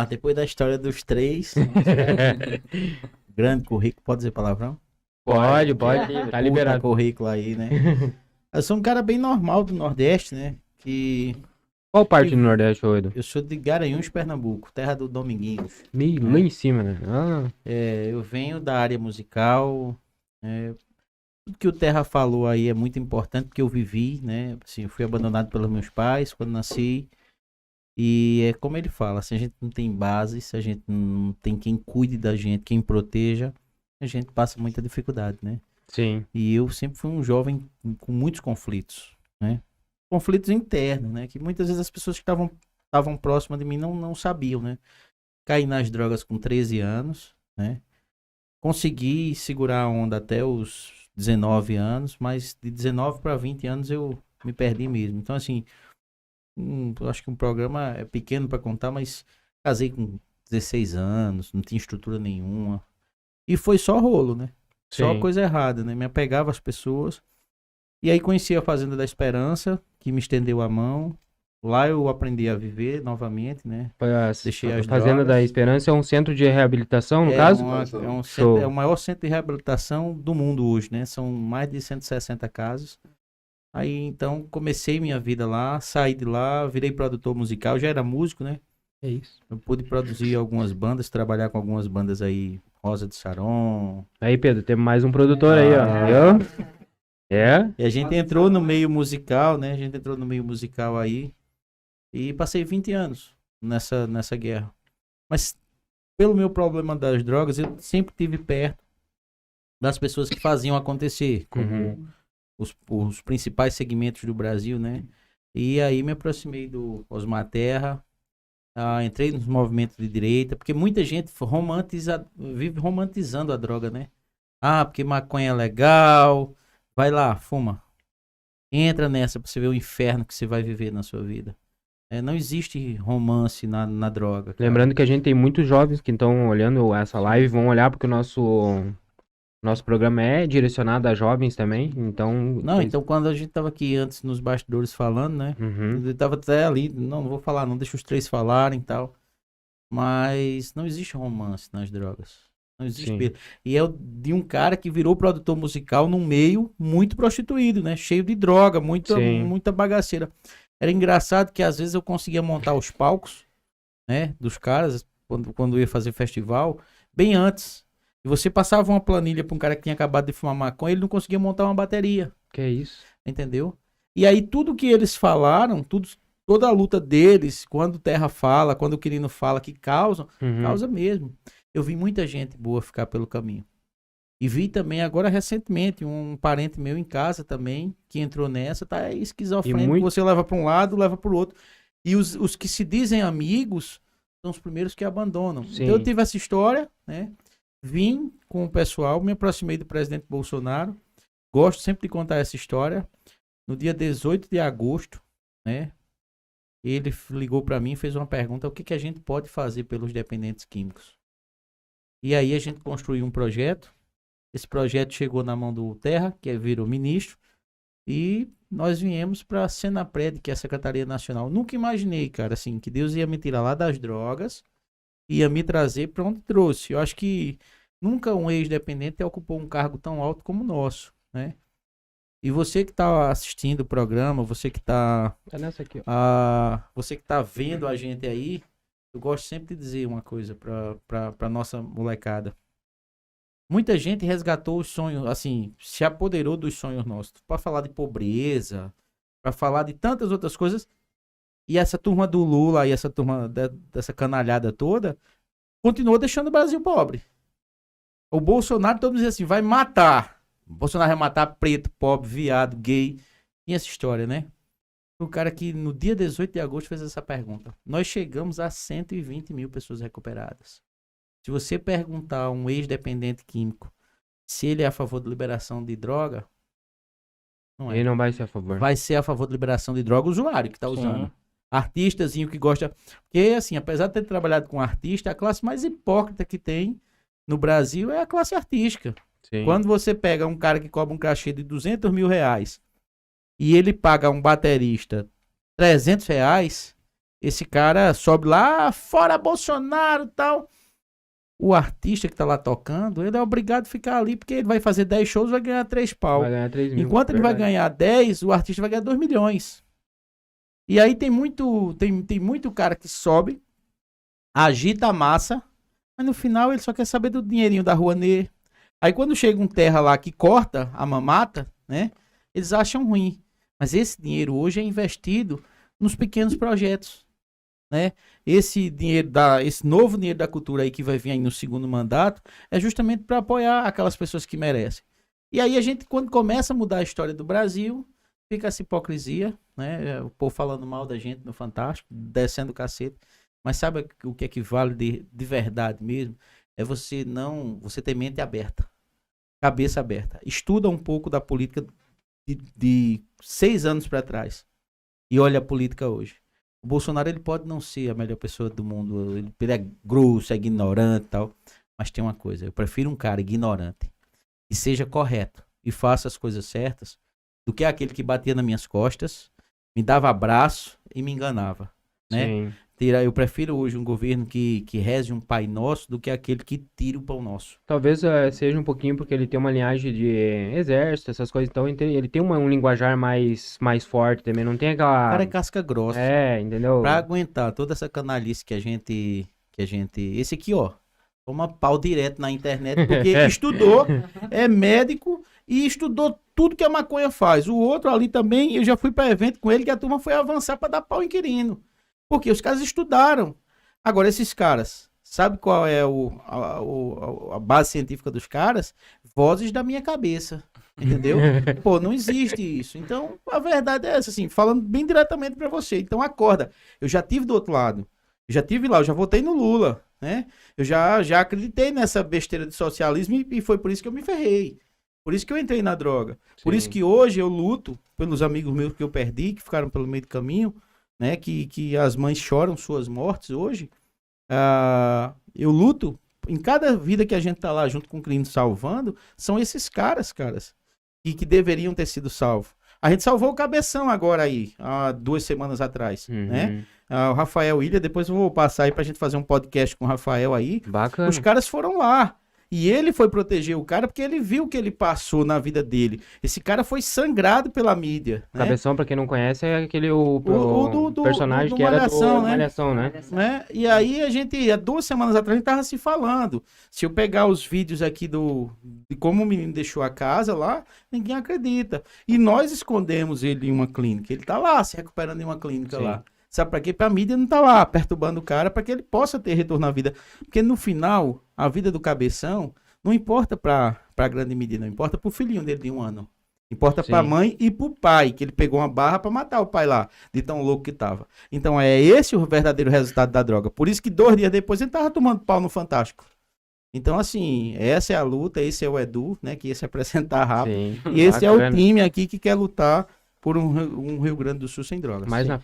Depois da história dos três, grande currículo, pode dizer palavrão? Pode, Puta tá liberado. currículo aí, né? Eu sou um cara bem normal do Nordeste, né? Qual parte do Nordeste, Oido? Eu sou de Garanhuns, Pernambuco, terra do Dominguinhos. Meio lá em cima, né? Ah, Eu venho da área musical. Tudo que o Terra falou aí é muito importante porque eu vivi, né? Assim, eu fui abandonado pelos meus pais quando nasci. E é como ele fala, se a gente não tem base, se a gente não tem quem cuide da gente, quem proteja, a gente passa muita dificuldade, né? sim. E eu sempre fui um jovem com muitos conflitos, né? Conflitos internos, né? Que muitas vezes as pessoas que estavam próximas de mim não sabiam, né? Caí nas drogas com 13 anos, né? Consegui segurar a onda até os 19 anos, mas de 19 para 20 anos eu me perdi mesmo. Então, assim, eu acho que um programa é pequeno para contar, mas casei com 16 anos, não tinha estrutura nenhuma. E foi só rolo, né? Só Sim. coisa errada, né? Me apegava às pessoas. E aí conheci a Fazenda da Esperança, que me estendeu a mão. Lá eu aprendi a viver novamente, né? Deixei as Fazenda da drogas. Esperança é um centro de reabilitação, no É, caso? é Show. o maior centro de reabilitação do mundo hoje, né? São mais de 160 casas. Aí então comecei minha vida lá, saí de lá, virei produtor musical, já era músico, né? É isso. Eu pude produzir algumas bandas, trabalhar com algumas bandas aí, Rosa de Saron. Aí, Pedro, temos mais um produtor aí, ó. Viu? É? E a gente entrou no meio musical, né? A gente entrou no meio musical aí e passei 20 anos nessa guerra. Mas pelo meu problema das drogas, eu sempre tive perto das pessoas que faziam acontecer, como os principais segmentos do Brasil, né? E aí me aproximei do Osmar Terra, entrei nos movimentos de direita, porque muita gente vive romantizando a droga, né? Porque maconha é legal, vai lá, fuma. Entra nessa pra você ver o inferno que você vai viver na sua vida. Não existe romance na droga, cara. Lembrando que a gente tem muitos jovens que estão olhando essa live, vão olhar porque o nosso programa é direcionado a jovens também, então... Não, então quando a gente tava aqui antes nos bastidores falando, né? Uhum. Eu tava até ali, não vou falar, não, deixa os três falarem e tal. Mas não existe romance nas drogas. Não existe. Sim. E é de um cara que virou produtor musical num meio muito prostituído, né? Cheio de droga, Sim. muita bagaceira. Era engraçado que às vezes eu conseguia montar os palcos, né? Dos caras, quando eu ia fazer festival, bem antes. E você passava uma planilha pra um cara que tinha acabado de fumar maconha, ele não conseguia montar uma bateria. Que isso? Entendeu? E aí tudo que eles falaram, toda a luta deles, quando o Terra fala, quando o Quirino fala que causam, causa mesmo. Eu vi muita gente boa ficar pelo caminho. E vi também agora recentemente um parente meu em casa também, que entrou nessa, tá esquizofrênico, você leva para um lado, leva para o outro. E os que se dizem amigos são os primeiros que abandonam. Sim. Então eu tive essa história, né? Vim com o pessoal, me aproximei do presidente Bolsonaro. Gosto sempre de contar essa história. No dia 18 de agosto, né? Ele ligou para mim e fez uma pergunta: o que a gente pode fazer pelos dependentes químicos? E aí a gente construiu um projeto. Esse projeto chegou na mão do Terra, que virou ministro, e nós viemos para a Senapred, que é a Secretaria Nacional. Nunca imaginei, cara, assim, que Deus ia me tirar lá das drogas, ia me trazer para onde trouxe. Eu acho que nunca um ex-dependente ocupou um cargo tão alto como o nosso, né? E você que está assistindo o programa, você que está nessa aqui, ó. você que tá vendo a gente aí, eu gosto sempre de dizer uma coisa pra nossa molecada. Muita gente resgatou os sonhos, assim, se apoderou dos sonhos nossos. Pra falar de pobreza, pra falar de tantas outras coisas. E essa turma do Lula e essa turma dessa canalhada toda, continuou deixando o Brasil pobre. O Bolsonaro, todo mundo diz assim, vai matar. O Bolsonaro vai matar preto, pobre, viado, gay. Tinha essa história, né? O cara que no dia 18 de agosto fez essa pergunta. Nós chegamos a 120 mil pessoas recuperadas. Se você perguntar a um ex-dependente químico se ele é a favor da liberação de droga, não é. Ele não vai ser a favor. Vai ser a favor da liberação de droga o usuário que está usando. Artistazinho que gosta... Porque, assim, apesar de ter trabalhado com artista, a classe mais hipócrita que tem no Brasil é a classe artística. Sim. Quando você pega um cara que cobra um cachê de 200 mil reais e ele paga um baterista 300 reais, esse cara sobe lá, fora Bolsonaro e tal. O artista que tá lá tocando, ele é obrigado a ficar ali, porque ele vai fazer 10 shows e vai ganhar 3 pau. Vai ganhar 3 mil. Enquanto ele vai ganhar 10, o artista vai ganhar 2 milhões. E aí tem muito cara que sobe, agita a massa, mas no final ele só quer saber do dinheirinho da Rouanet. Aí quando chega um terra lá que corta a mamata, né, eles acham ruim. Mas esse dinheiro hoje é investido nos pequenos projetos, né? Esse novo dinheiro da cultura aí que vai vir aí no segundo mandato é justamente para apoiar aquelas pessoas que merecem. E aí a gente, quando começa a mudar a história do Brasil, fica essa hipocrisia, né? O povo falando mal da gente no Fantástico, descendo o cacete. Mas sabe o que é que vale de verdade mesmo? É você ter mente aberta, cabeça aberta. Estuda um pouco da política de 6 anos para trás e olha a política hoje. O Bolsonaro, ele pode não ser a melhor pessoa do mundo, ele é grosso, é ignorante e tal, mas tem uma coisa, eu prefiro um cara ignorante que seja correto e faça as coisas certas do que aquele que batia nas minhas costas, me dava abraço e me enganava, né? Sim. Eu prefiro hoje um governo que reze um Pai Nosso do que aquele que tira o pão nosso. Talvez seja um pouquinho porque ele tem uma linhagem de exército, essas coisas, então ele tem um linguajar mais forte também, não tem O aquela... cara é casca grossa. entendeu? Pra aguentar toda essa canalice que a gente... Esse aqui, ó, toma pau direto na internet, porque estudou, é médico e estudou tudo que a maconha faz. O outro ali também, eu já fui pra evento com ele que a turma foi avançar pra dar pau em inquilino. Porque os caras estudaram. Agora, esses caras, sabe qual é a base científica dos caras? Vozes da minha cabeça. Entendeu? Pô, não existe isso. Então, a verdade é essa, assim, falando bem diretamente pra você. Então, acorda. Eu já tive do outro lado. Eu já tive lá, eu já votei no Lula, né? Eu já acreditei nessa besteira de socialismo e foi por isso que eu me ferrei. Por isso que eu entrei na droga. Por isso que hoje eu luto pelos amigos meus que eu perdi, que ficaram pelo meio do caminho, né, que as mães choram suas mortes hoje. Eu luto em cada vida que a gente tá lá junto com o crime salvando, são esses caras que deveriam ter sido salvos. A gente salvou o Cabeção agora aí, há 2 semanas atrás, né? O Rafael Ilha, depois eu vou passar aí pra gente fazer um podcast com o Rafael aí. Bacana. Os caras foram lá. E ele foi proteger o cara porque ele viu o que ele passou na vida dele. Esse cara foi sangrado pela mídia. Né? Cabeção, pra quem não conhece, é aquele personagem do que era Malhação, do né? Malhação, né? E aí há 2 semanas atrás, a gente tava se falando. Se eu pegar os vídeos aqui de como o menino deixou a casa lá, ninguém acredita. E nós escondemos ele em uma clínica. Ele tá lá, se recuperando em uma clínica lá. Sabe pra quê? Pra mídia não tá lá perturbando o cara para que ele possa ter retorno à vida. Porque no final, a vida do Cabeção não importa pra grande mídia, não importa pro filhinho dele de 1 ano. Importa pra mãe e pro pai, que ele pegou uma barra pra matar o pai lá, de tão louco que tava. Então é esse o verdadeiro resultado da droga. Por isso que 2 dias depois ele tava tomando pau no Fantástico. Então, assim, essa é a luta, esse é o Edu, né, que ia se apresentar rápido. Sim. E esse é o time aqui que quer lutar por um Rio Grande do Sul sem drogas. Mais na